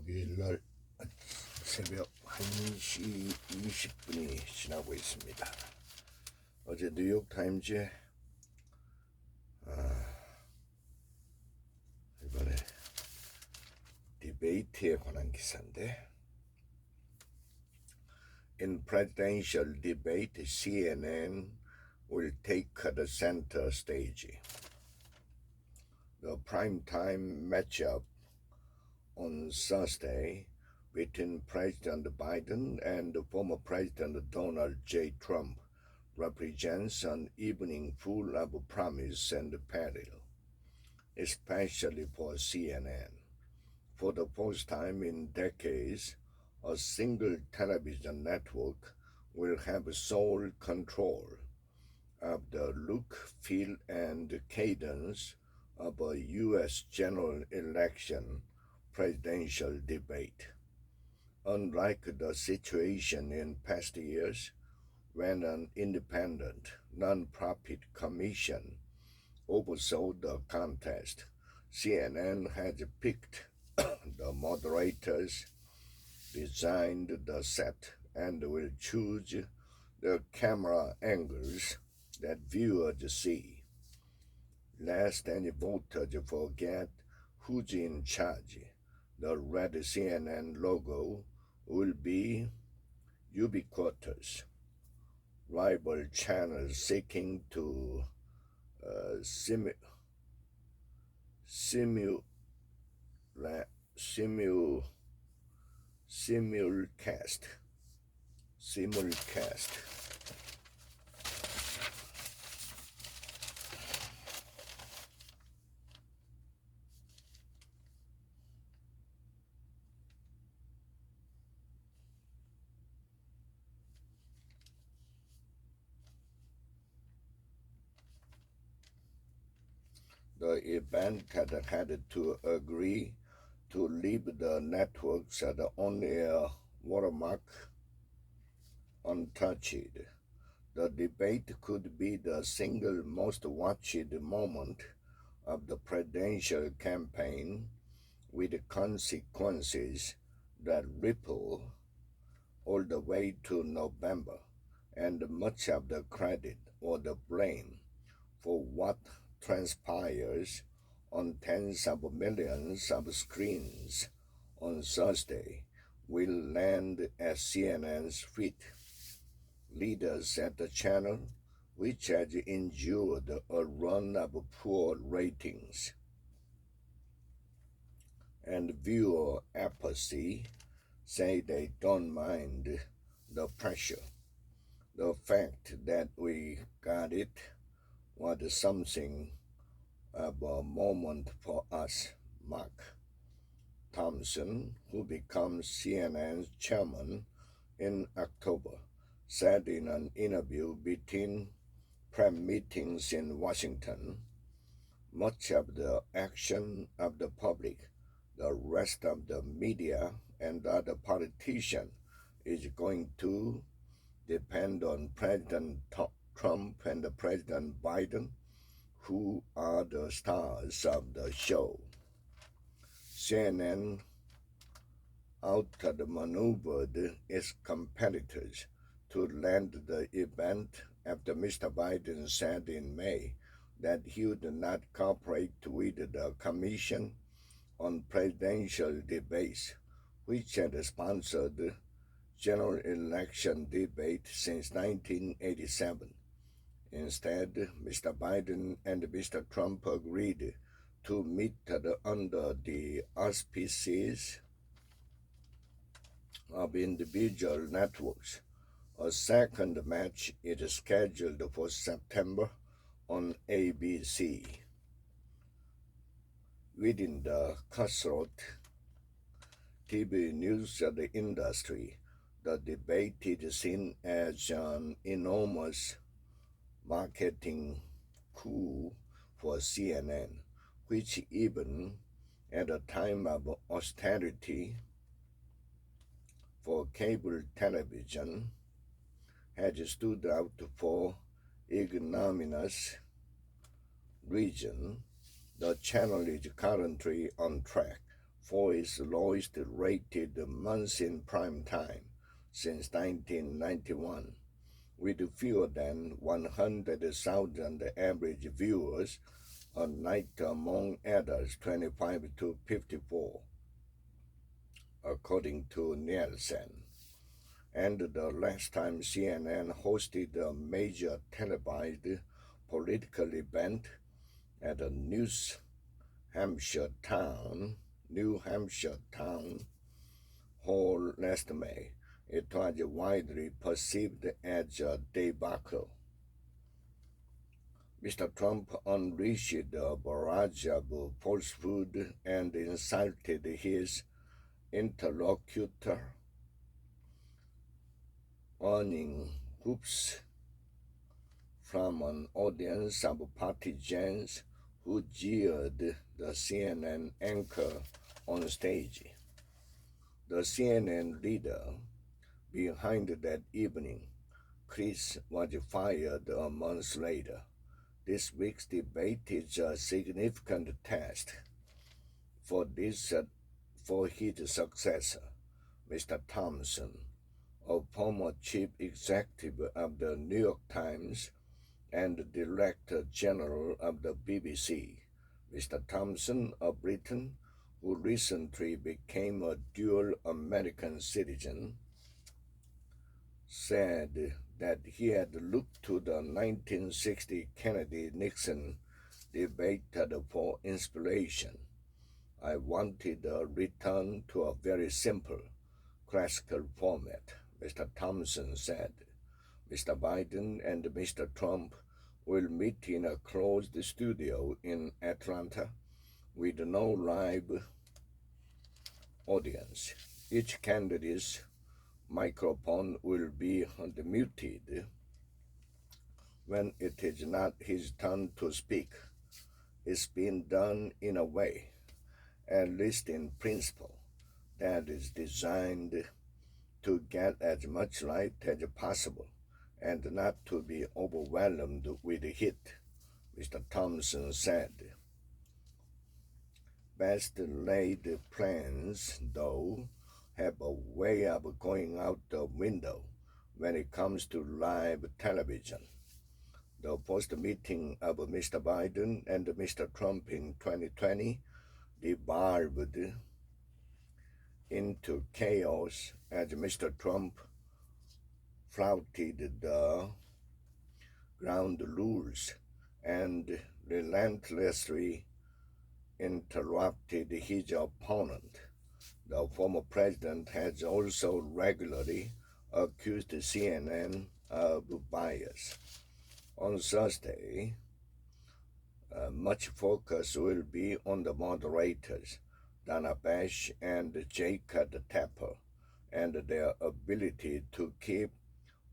목요일날 새벽 1시 20분이 지나고 있습니다. 어제 뉴욕타임즈에 이번에 디베이트에 관한 기사인데, In presidential debate, CNN will take the center stage. The primetime matchup on Thursday between President Biden and former President Donald J. Trump represents an evening full of promise and peril, especially for CNN. For the first time in decades, a single television network will have sole control of the look, feel, and cadence of a U.S. general election presidential debate. Unlike the situation in past years, when an independent, non-profit commission oversaw the contest, CNN has picked the moderators, designed the set, and will choose the camera angles that viewers see, lest any voters forget who's in charge. The red CNN logo will be ubiquitous. Rival channels seeking to simulcast. The event had to agree to leave the network's on-air watermark untouched. The debate could be the single most watched moment of the presidential campaign, with consequences that ripple all the way to November, and much of the credit or the blame for what transpires on tens of millions of screens on Thursday will land at CNN's feet. Leaders at the channel, which has endured a run of poor ratings and viewer apathy, say they don't mind the pressure. The fact that we got it was something of a moment for us, Mark Thompson, who becomes CNN's chairman in October, said in an interview between prep meetings in Washington. Much of the action of the public, the rest of the media, and other politicians is going to depend on President Trump and President Biden, who are the stars of the show. CNN outmaneuvered its competitors to land the event after Mr. Biden said in May that he would not cooperate with the Commission on Presidential Debates, which had sponsored general election debate since 1987. Instead, Mr. Biden and Mr. Trump agreed to meet under the auspices of individual networks. A second match is scheduled for September on ABC. Within the cutthroat TV news of the industry, the debate is seen as an enormous marketing coup for CNN, which even at a time of austerity for cable television has stood out for ignominious reason. The channel is currently on track for its lowest rated month in prime time since 1991, with fewer than 100,000 average viewers a night among adults 25 to 54, according to Nielsen. And the last time CNN hosted a major televised political event at a New Hampshire town hall last May, it was widely perceived as a debacle. Mr. Trump unleashed a barrage of falsehood and insulted his interlocutor, earning whoops from an audience of partisans who jeered the CNN anchor on stage. The CNN leader behind that evening, Chris, was fired a month later. This week's debate is a significant test for his successor, Mr. Thompson, a former chief executive of the New York Times and Director General of the BBC. Mr. Thompson, a Briton who recently became a dual American citizen, said that he had looked to the 1960 Kennedy-Nixon debate for inspiration. I wanted a return to a very simple, classical format, Mr. Thompson said. Mr. Biden and Mr. Trump will meet in a closed studio in Atlanta with no live audience. Each candidate's microphone will be muted when it is not his turn to speak. It's been done in a way, at least in principle, that is designed to get as much light as possible and not to be overwhelmed with heat, Mr. Thompson said. Best laid plans, though, have a way of going out the window when it comes to live television. The first meeting of Mr. Biden and Mr. Trump in 2020 devolved into chaos as Mr. Trump flouted the ground rules and relentlessly interrupted his opponent. The former president has also regularly accused CNN of bias. On Thursday, much focus will be on the moderators, Dana Bash and Jacob Tapper, and their ability to keep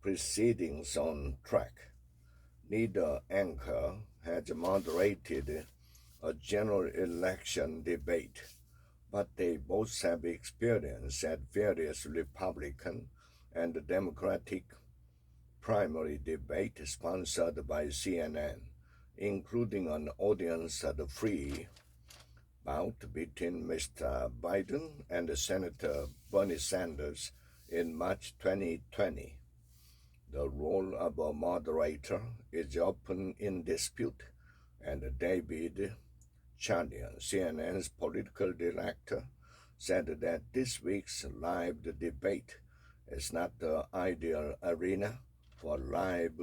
proceedings on track. Neither anchor has moderated a general election debate, but they both have experience at various Republican and Democratic primary debates sponsored by CNN, including an audience at the free bout between Mr. Biden and Senator Bernie Sanders in March 2020. The role of a moderator is often in dispute, and David Chalian, CNN's political director, said that this week's live debate is not the ideal arena for live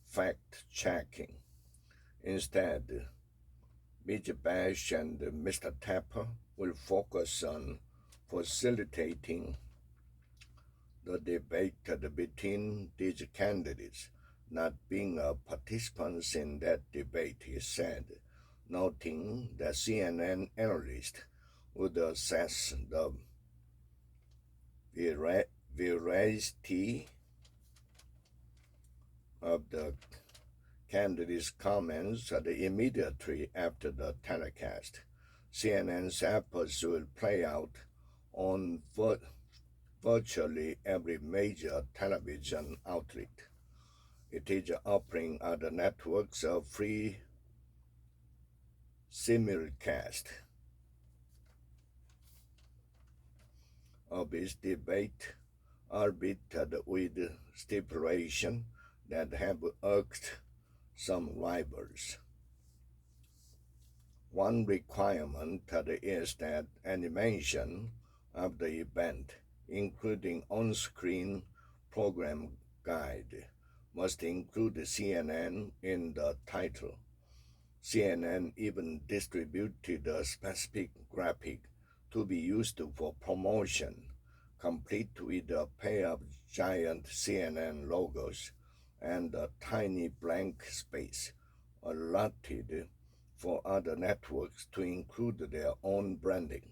fact-checking. Instead, Ms. Bash and Mr. Tapper will focus on facilitating the debate between these candidates, not being participants in that debate, he said, noting that CNN analysts would assess the veracity of the candidates' comments immediately after the telecast. CNN's efforts will play out on virtually every major television outlet. It is offering other networks a free simulcast. of his debate, albeit with stipulation that have irked some rivals. One requirement is that animation of the event, including on-screen program guide, must include CNN in the title. CNN even distributed a specific graphic to be used for promotion, complete with a pair of giant CNN logos and a tiny blank space allotted for other networks to include their own branding.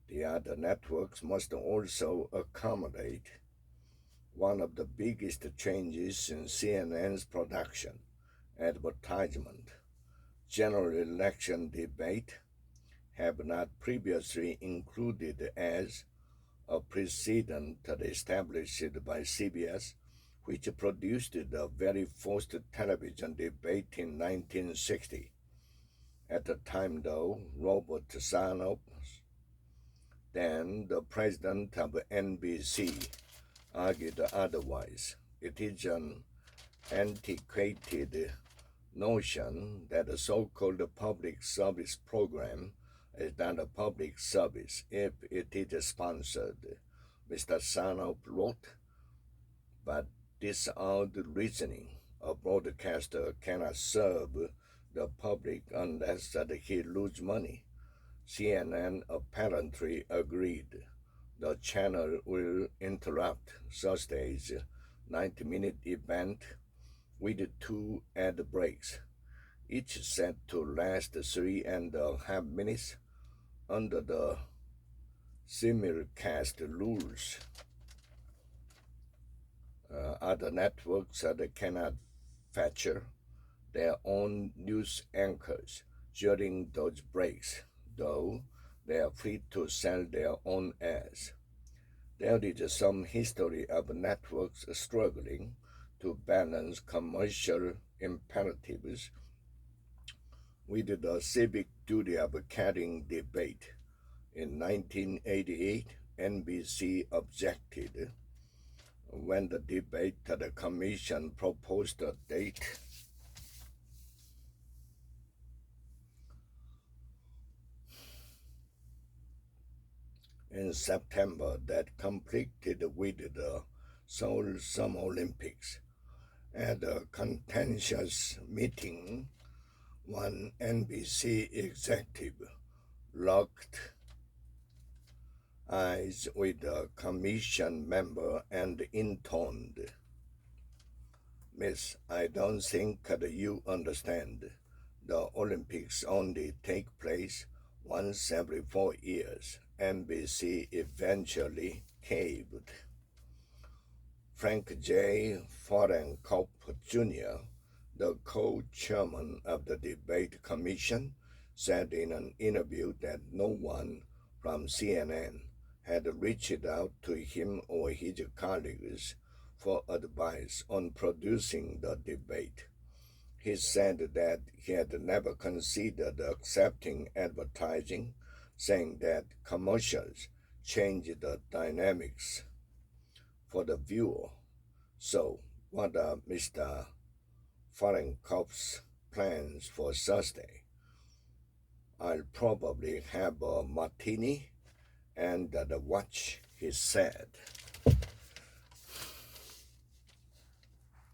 The other networks must also accommodate one of the biggest changes in CNN's production, advertisement. General election debate have not previously included as a precedent established by CBS, which produced the very first television debate in 1960. At the time, though, Robert Sarnoff, then the president of NBC, argued otherwise. It is an antiquated notion that a so-called public service program is not a public service if it is sponsored, Mr. Sarnoff wrote, but this odd reasoning. A broadcaster cannot serve the public unless that he lose money. CNN apparently agreed. The channel will interrupt Thursday's 90-minute event with 2 ad breaks, each set to last 3.5 minutes under the simulcast rules. Other networks cannot feature their own news anchors during those breaks, though they are free to sell their own ads. There is some history of networks struggling to balance commercial imperatives with the civic duty of carrying debate. In 1988, NBC objected when the debate the commission proposed a date in September that conflicted with the Seoul Summer Olympics. At a contentious meeting, one NBC executive locked eyes with a commission member and intoned, "Miss, I don't think that you understand. The Olympics only take place once every 4 years." NBC eventually caved. Frank J. Fahrenkopf Jr., the co-chairman of the debate commission, said in an interview that no one from CNN had reached out to him or his colleagues for advice on producing the debate. He said that he had never considered accepting advertising, saying that commercials change the dynamics for the viewer. So, what are Mr. Fahrenkopf's plans for Thursday? "I'll probably have a martini and watch," he said.